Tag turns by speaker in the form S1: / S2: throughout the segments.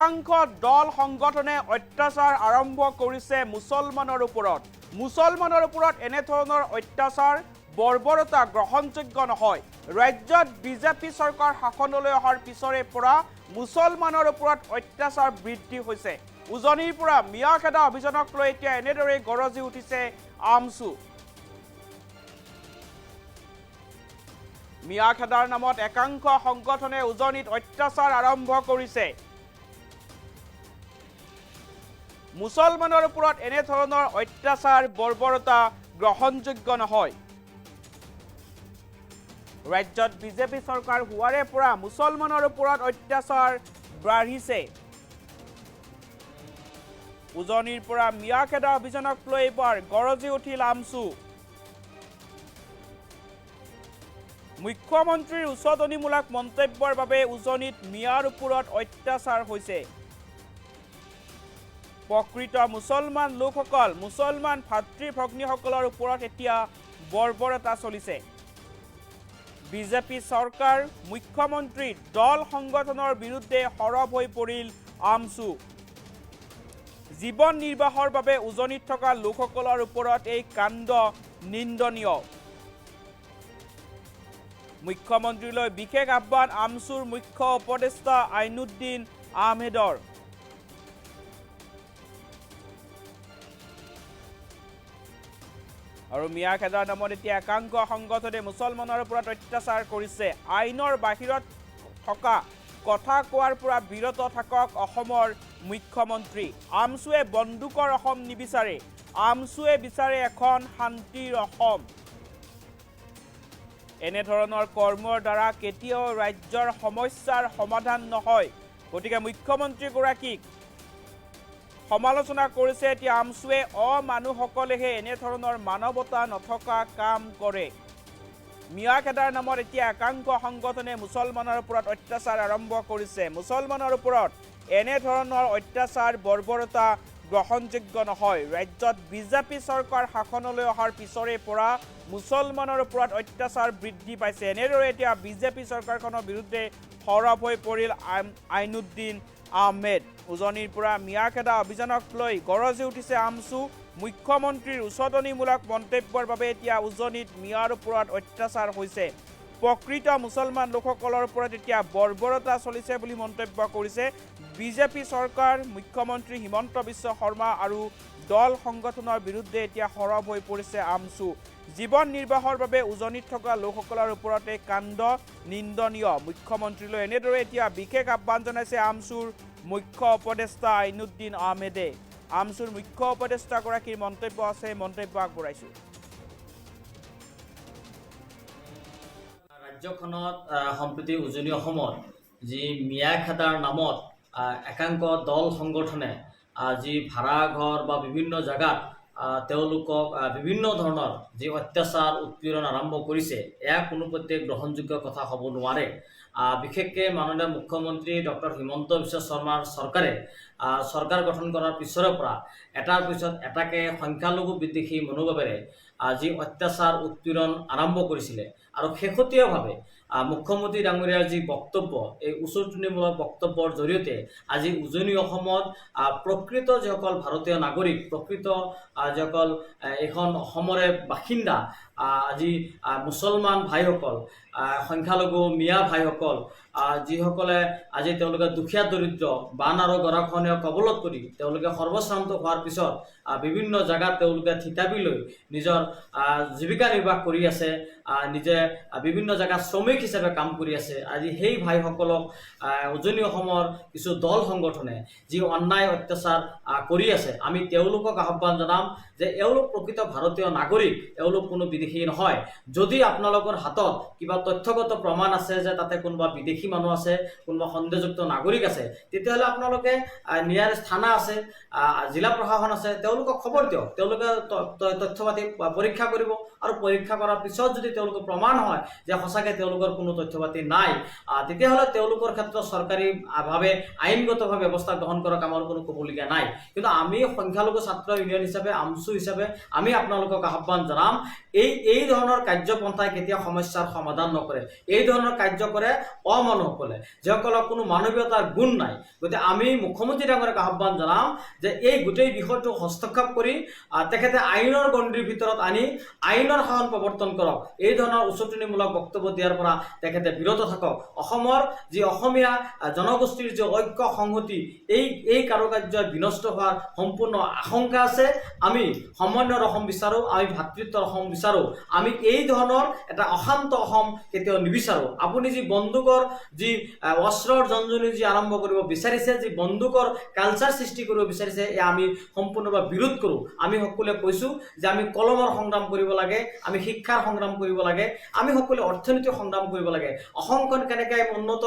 S1: একাংশ দল সংগঠনে অত্যাচাৰ আৰম্ভ কৰিছে মুছলমানৰ ওপৰত। মুছলমানৰ ওপৰত এনেধৰণৰ অত্যাচাৰ বৰ্বৰতা গ্ৰহণযোগ্য নহয়। ৰাজ্যত বিজেপি চৰকাৰ শাসনলৈ অহাৰ পিছৰে পৰা মুছলমানৰ ওপৰত অত্যাচাৰ বৃদ্ধি হৈছে। উজনিৰ পৰা মিয়াখেদা অভিযানক লৈ এতিয়া এনেদৰে গৰজি উঠিছে আমছু। মিয়াখেদাৰ নামত একাংশ সংগঠনে উজনিত অত্যাচাৰ আৰম্ভ কৰিছে। মুছলমানৰ ওপৰত এনেধৰণৰ অত্যাচাৰ বৰ্বৰতা গ্ৰহণযোগ্য নহয়। ৰাজ্যত বিজেপি চৰকাৰ হোৱাৰে পৰা মুছলমানৰ ওপৰত অত্যাচাৰ বাঢ়িছে। উজনিৰ পৰা মিয়াখেদা অভিযানক লৈ এবাৰ গৰজি উঠিল আমছু। মুখ্যমন্ত্ৰীৰ উচতনিমূলক মন্তব্যৰ বাবে উজনিত মিয়াৰ ওপৰত অত্যাচাৰ হৈছে। প্ৰকৃত মুছলমান লোকসকল, মুছলমান ভাতৃ ভগ্নীসকলৰ ওপৰত এতিয়া বৰ্বৰতা চলিছে। বিজেপি চৰকাৰ, মুখ্যমন্ত্ৰী, দল সংগঠনৰ বিৰুদ্ধে সৰব হৈ পৰিল আমছু। জীৱন নিৰ্বাহৰ বাবে উজনিত থকা লোকসকলৰ ওপৰত এই কাণ্ড নিন্দনীয়। মুখ্যমন্ত্ৰীলৈ বিশেষ আহ্বান আমছুৰ মুখ্য উপদেষ্টা আইনুদ্দিন আহমেদৰ। আৰু মিয়াখেদাৰ নামত এতিয়া একাংশ সংগঠনে মুছলমানৰ ওপৰত অত্যাচাৰ কৰিছে। আইনৰ বাহিৰত থকা কথা কোৱাৰ পৰা বিৰত থাকক অসমৰ মুখ্যমন্ত্ৰী। আমছুৱে বন্দুকৰ অসম নিবিচাৰে। আমছুৱে বিচাৰে এখন শান্তিৰ অসম। এনেধৰণৰ কৰ্মৰ দ্বাৰা কেতিয়াও ৰাজ্যৰ সমস্যাৰ সমাধান নহয়। গতিকে মুখ্যমন্ত্ৰীগৰাকীক সমালোচনা কৰিছে এতিয়া আমছুৱে। অমানুহসকলেহে এনেধৰণৰ মানৱতা নথকা কাম কৰে। মিয়াখেদাৰ নামত এতিয়া একাংশ সংগঠনে মুছলমানৰ ওপৰত অত্যাচাৰ আৰম্ভ কৰিছে। মুছলমানৰ ওপৰত এনেধৰণৰ অত্যাচাৰ বৰ্বৰতা গ্ৰহণযোগ্য নহয়। ৰাজ্যত বিজেপি চৰকাৰ শাসনলৈ অহাৰ পিছৰে পৰা মুছলমানৰ ওপৰত অত্যাচাৰ বৃদ্ধি পাইছে। এনেদৰে এতিয়া বিজেপি চৰকাৰখনৰ বিৰুদ্ধে সৰব হৈ পৰিল আইনুদ্দিন আহমেদ। উজনিৰ পৰা মিয়াখেদা অভিযানক লৈ গৰজি উঠিছে আমছু। মুখ্যমন্ত্ৰীৰ উচতনিমূলক মন্তব্যৰ বাবে এতিয়া উজনিত মিয়াৰ ওপৰত অত্যাচাৰ হৈছে। প্ৰকৃত মুছলমান লোকসকলৰ ওপৰত এতিয়া বৰ্বৰতা চলিছে বুলি মন্তব্য কৰিছে বিজেপি চৰকাৰ। মুখ্যমন্ত্ৰী হিমন্ত বিশ্ব শৰ্মা আৰু দল সংগঠনৰ বিৰুদ্ধে এতিয়া সৰব হৈ পৰিছে আমছু। জীৱন নিৰ্বাহৰ বাবে উজনিত থকা লোকসকলৰ ওপৰত এই কাণ্ড নিন্দনীয়। মুখ্যমন্ত্ৰীলৈ এনেদৰে এতিয়া বিশেষ আহ্বান জনাইছে আমছুৰ মুখ্য উপদেষ্টা আইনুদ্দিন আহমেদে। আমছুৰ মুখ্য উপদেষ্টাগৰাকীৰ মন্তব্য আছে, মন্তব্য আগবঢ়াইছো।
S2: ৰাজ্যখনত সম্প্ৰতি উজনি অসমত যি মিয়াখেদাৰ নামত একাংশ দল সংগঠনে যি ভাড়াঘৰ বা বিভিন্ন জেগাত তেওঁলোকক বিভিন্ন ধৰণৰ যি অত্যাচাৰ উৎপীড়ন আৰম্ভ কৰিছে, এয়া কোনোপধ্যে গ্ৰহণযোগ্য কথা হ'ব নোৱাৰে। বিশেষকৈ মাননীয় মুখ্যমন্ত্ৰী ডক্টৰ হিমন্ত বিশ্ব শৰ্মাৰ চৰকাৰে চৰকাৰ গঠন কৰাৰ পিছৰে পৰা এটাৰ পিছত এটাকে সংখ্যালঘু বিদ্বেষী মনোভাৱেৰে যি অত্যাচাৰ উৎপীড়ন আৰম্ভ কৰিছিলে। আৰু শেহতীয়াভাৱে মুখ্যমন্ত্ৰী ডাঙৰীয়াৰ যি বক্তব্য, এই উচতনিমূলক বক্তব্যৰ জৰিয়তে আজি উজনি অসমত প্ৰকৃত যিসকল ভাৰতীয় নাগৰিক, প্ৰকৃত যিসকল এইখন অসমৰে বাসিন্দা, আজি মুছলমান ভাইসকল, সংখ্যালঘু মিয়া ভাইসকল, যিসকলে আজি তেওঁলোকে দুখীয়া দৰিদ্ৰ বান আৰু গৰাখহনীয়া কবলত পৰি তেওঁলোকে সৰ্বশ্ৰান্ত হোৱাৰ পিছত বিভিন্ন জেগাত তেওঁলোকে থিতাপি লৈ নিজৰ জীৱিকা নিৰ্বাহ কৰি আছে, নিজে বিভিন্ন জেগাত শ্ৰমিক হিচাপে কাম কৰি আছে। আজি সেই ভাইসকলক উজনি অসমৰ কিছু দল সংগঠনে যি অন্যায় অত্যাচাৰ কৰি আছে, আমি তেওঁলোকক আহ্বান জনাম যে এওঁলোক প্ৰকৃত ভাৰতীয় নাগৰিক, এওঁলোক কোনো বিদেশী নহয়। যদি আপোনালোকৰ হাতত কিবা তথ্যগত প্ৰমাণ আছে যে তাতে কোনোবা বিদেশী মানুহ আছে, কোনোবা সন্দেহযুক্ত নাগৰিক আছে, তেতিয়াহ'লে আপোনালোকে নিয়াৰেষ্ট থানা আছে, জিলা প্ৰশাসন আছে, তেওঁলোকক খবৰ দিয়ক। তেওঁলোকে তথ্য পাতি পৰীক্ষা কৰিব, আৰু পৰীক্ষা কৰাৰ পিছত যদি তেওঁলোকৰ প্ৰমাণ হয় যে সঁচাকৈ তেওঁলোকৰ কোনো তথ্য পাতি নাই, তেতিয়াহ'লে তেওঁলোকৰ ক্ষেত্ৰত চৰকাৰীভাৱে আইনগতভাৱে ব্যৱস্থা গ্ৰহণ কৰক, আমাৰ কোনো ক'বলগীয়া নাই। কিন্তু আমি সংখ্যালঘু ছাত্ৰ ইউনিয়ন হিচাপে, আমচু হিচাপে আমি আপোনালোকক আহ্বান জনাম, এই ধৰণৰ কাৰ্যপন্থাই কেতিয়াও সমস্যাৰ সমাধান নকৰে। এই ধৰণৰ কাৰ্য কৰে অমানুহসকলে, যিসকলৰ কোনো মানৱীয়তাৰ গুণ নাই। গতিকে আমি মুখ্যমন্ত্ৰী ডাঙৰীয়াক আহ্বান জনাম যে এই গোটেই বিষয়টো হস্তক্ষেপ কৰি তেখেতে আইনৰ গণ্ডিৰ ভিতৰত আনি আইনৰ শাসন প্ৰৱৰ্তন কৰক। এই ধৰণৰ উচতনিমূলক বক্তব্য দিয়াৰ পৰা তেখেতে বিৰত থাকক। অসমৰ যি অসমীয়া জনগোষ্ঠীৰ যি ঐক্য সংহতি, এই কাৰুকাৰ্যই বিনষ্ট হোৱাৰ সম্পূৰ্ণ আশংকা আছে। আমি সমন্বয়ৰ অসম বিচাৰোঁ, আমি ভাতৃত্বৰ অসম বিচাৰোঁ। আমি এই ধৰণৰ এটা অশান্ত অসম কেতিয়াও নিবিচাৰোঁ। আপুনি যি বন্দুকৰ যি অস্ত্ৰৰ জঞ্জনি যি আৰম্ভ কৰিব বিচাৰিছে, যি বন্দুকৰ কালচাৰ সৃষ্টি কৰিব বিচাৰিছে, এয়া আমি সম্পূৰ্ণভাৱে বিৰোধ কৰোঁ। আমি সকলোৱে কৈছোঁ যে আমি কলমৰ সংগ্ৰাম কৰিব লাগে, আমি শিক্ষাৰ সংগ্ৰাম কৰিব লাগে, আমি সকলোৱে অৰ্থনৈতিক সংগ্ৰাম কৰিব লাগে। অসমখন কেনেকৈ উন্নত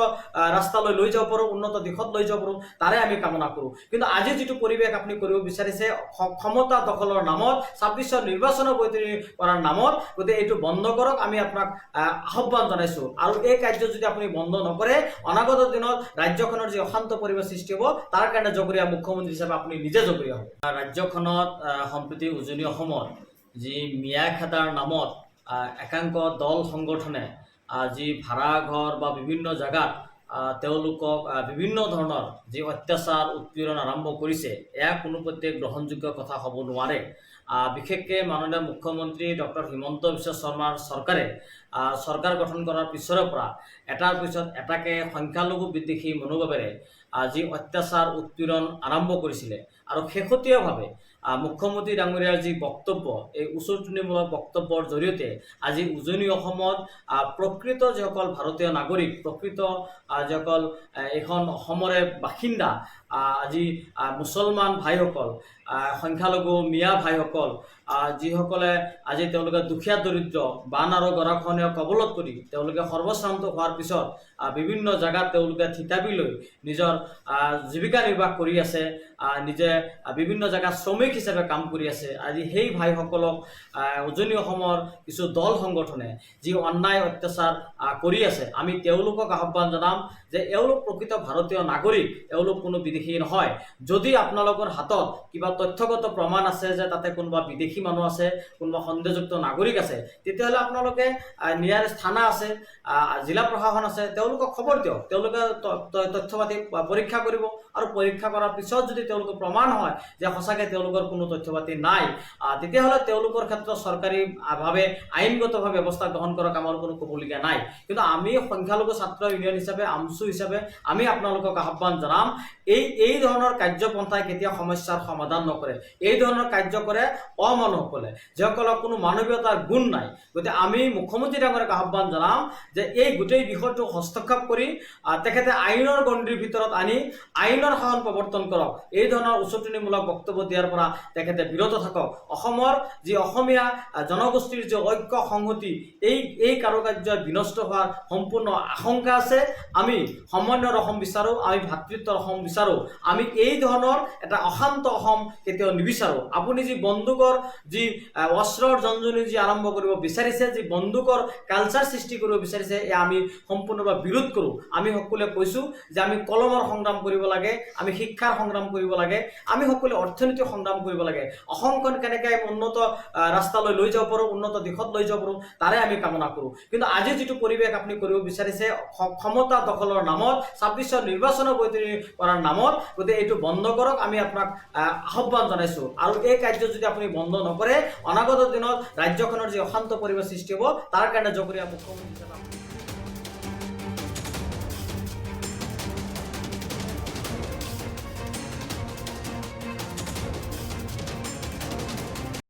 S2: ৰাস্তালৈ লৈ যাব পাৰোঁ, উন্নত দিশত লৈ যাব পাৰোঁ, তাৰে আমি কামনা কৰোঁ। কিন্তু আজি যিটো পৰিৱেশ আপুনি কৰিব বিচাৰিছে ক্ষমতা দখলৰ নামত, 26ৰ নিৰ্বাচনৰ বৈতৰণি কৰাৰ নামত, গতিকে এইটো বন্ধ কৰক। আমি আপোনাক আহ্বান জনাইছোঁ। আৰু এই কাৰ্য যদি আপুনি বন্ধ নকৰে, অনাগত দিনত ৰাজ্যখনৰ যি অশান্ত পৰিৱেশ সৃষ্টি হ'ব, তাৰ কাৰণে জগৰীয়া মুখ্যমন্ত্ৰী হিচাপে আপুনি নিজে জগৰীয়া হ'ব। ৰাজ্যখনত সম্প্ৰতি উজনি অসমত যি মিয়া খেদাৰ নামত একাংক দল সংগঠনে যি ভাড়াঘৰ বা বিভিন্ন জেগাত তেওঁলোকক বিভিন্ন ধৰণৰ যি অত্যাচাৰ উৎপীড়ন আৰম্ভ কৰিছে, এয়া কোনোপধ্যে গ্ৰহণযোগ্য কথা হ'ব নোৱাৰে। বিশেষকৈ মাননীয় মুখ্যমন্ত্ৰী ডক্টৰ হিমন্ত বিশ্ব শৰ্মাৰ চৰকাৰে চৰকাৰ গঠন কৰাৰ পিছৰে পৰা এটাৰ পিছত এটাকে সংখ্যালঘু বিদ্বেষী মনোভাৱেৰে যি অত্যাচাৰ উৎপীড়ন আৰম্ভ কৰিছিলে, আৰু শেহতীয়াভাৱে মুখ্যমন্ত্ৰী ডাঙৰীয়াৰ যি বক্তব্য, এই উচতনিমূলক বক্তব্যৰ জৰিয়তে আজি উজনি অসমত প্ৰকৃত যিসকল ভাৰতীয় নাগৰিক, প্ৰকৃত যিসকল এইখন অসমৰে বাসিন্দা, আজি মুছলমান ভাইসকল, সংখ্যালঘু মিয়া ভাইসকল, যিসকলে আজি তেওঁলোকে দুখীয়া দৰিদ্ৰ বান আৰু গৰাখহনীয়া কবলত পৰি তেওঁলোকে সৰ্বশ্ৰান্ত হোৱাৰ পিছত বিভিন্ন জেগাত তেওঁলোকে থিতাপি লৈ নিজৰ জীৱিকা নিৰ্বাহ কৰি আছে, নিজে বিভিন্ন জেগাত শ্ৰমিক হিচাপে কাম কৰি আছে। আজি সেই ভাইসকলক উজনি অসমৰ কিছু দল সংগঠনে যি অন্যায় অত্যাচাৰ কৰি আছে, আমি তেওঁলোকক আহ্বান জনাম যে এওঁলোক প্ৰকৃত ভাৰতীয় নাগৰিক, এওঁলোক কোনো বিদেশী নহয়। যদি আপোনালোকৰ হাতত কিবা তথ্যগত প্ৰমাণ আছে যে তাতে কোনোবা বিদেশী মানুহ আছে, কোনোবা সন্দেহযুক্ত নাগৰিক আছে, তেতিয়াহ'লে আপোনালোকে নিয়াৰেষ্ট থানা আছে, জিলা প্ৰশাসন আছে, তেওঁলোকক খবৰ দিয়ক। তেওঁলোকে তথ্য পাতি পৰীক্ষা কৰিব, আৰু পৰীক্ষা কৰাৰ পিছত যদি তেওঁলোকৰ প্ৰমাণ হয় যে সঁচাকৈ তেওঁলোকৰ কোনো তথ্য পাতি নাই, তেতিয়াহ'লে তেওঁলোকৰ ক্ষেত্ৰত চৰকাৰীভাৱে আইনগতভাৱে ব্যৱস্থা গ্ৰহণ কৰক, আমাৰ কোনো ক'বলগীয়া নাই। কিন্তু আমি সংখ্যালঘু ছাত্ৰ ইউনিয়ন হিচাপে, আমচু হিচাপে আমি আপোনালোকক আহ্বান জনাম, এই ধৰণৰ কাৰ্যপন্থাই কেতিয়াও সমস্যাৰ সমাধান নকৰে। এই ধৰণৰ কাৰ্য কৰে অমানুহসকলে, যিসকলৰ কোনো মানৱীয়তাৰ গুণ নাই। গতিকে আমি মুখ্যমন্ত্ৰী ডাঙৰীয়াক আহ্বান জনাম যে এই গোটেই বিষয়টো হস্তক্ষেপ কৰি তেখেতে আইনৰ গণ্ডিৰ ভিতৰত আনি আইনৰ শাসন প্ৰৱৰ্তন কৰক। এই ধৰণৰ উচতনিমূলক বক্তব্য দিয়াৰ পৰা তেখেতে বিৰত থাকক। অসমৰ যি অসমীয়া জনগোষ্ঠীৰ যি ঐক্য সংহতি, এই কাৰুকাৰ্যই বিনষ্ট হোৱাৰ সম্পূৰ্ণ আশংকা আছে। আমি সমন্বয়ৰ অসম বিচাৰোঁ, আমি ভাতৃত্বৰ অসম বিচাৰোঁ। আমি এই ধৰণৰ এটা অশান্ত অসম কেতিয়াও নিবিচাৰোঁ। আপুনি যি বন্দুকৰ যি অস্ত্ৰৰ জঞ্জনি যি আৰম্ভ কৰিব বিচাৰিছে, যি বন্দুকৰ কালচাৰ সৃষ্টি কৰিব বিচাৰিছে, এয়া আমি সম্পূৰ্ণভাৱে বিৰোধ কৰোঁ। আমি সকলোৱে কৈছোঁ যে আমি কলমৰ সংগ্ৰাম কৰিব লাগে, আমি শিক্ষাৰ সংগ্ৰাম কৰিব লাগে, আমি সকলোৱে অৰ্থনৈতিক সংগ্ৰাম কৰিব লাগে। অসমখন কেনেকৈ উন্নত ৰাস্তালৈ লৈ যাব পাৰোঁ, উন্নত দিশত লৈ যাব পাৰোঁ, তাৰে আমি কামনা কৰোঁ। কিন্তু আজি যিটো পৰিৱেশ আপুনি কৰিব বিচাৰিছে ক্ষমতা দখলৰ নামত, 26ৰ নিৰ্বাচনৰ বৈতৰণি কৰাৰ নামত, গতিকে এইটো বন্ধ কৰক। আমি আপোনাক আহ্বান জনাইছোঁ। আৰু এই কাৰ্য যদি আপুনি বন্ধ নকৰে, অনাগত দিনত ৰাজ্যখনৰ যি অশান্ত পৰিৱেশ সৃষ্টি হ'ব, তাৰ কাৰণে জগৰীয়া মুখ্যমন্ত্ৰী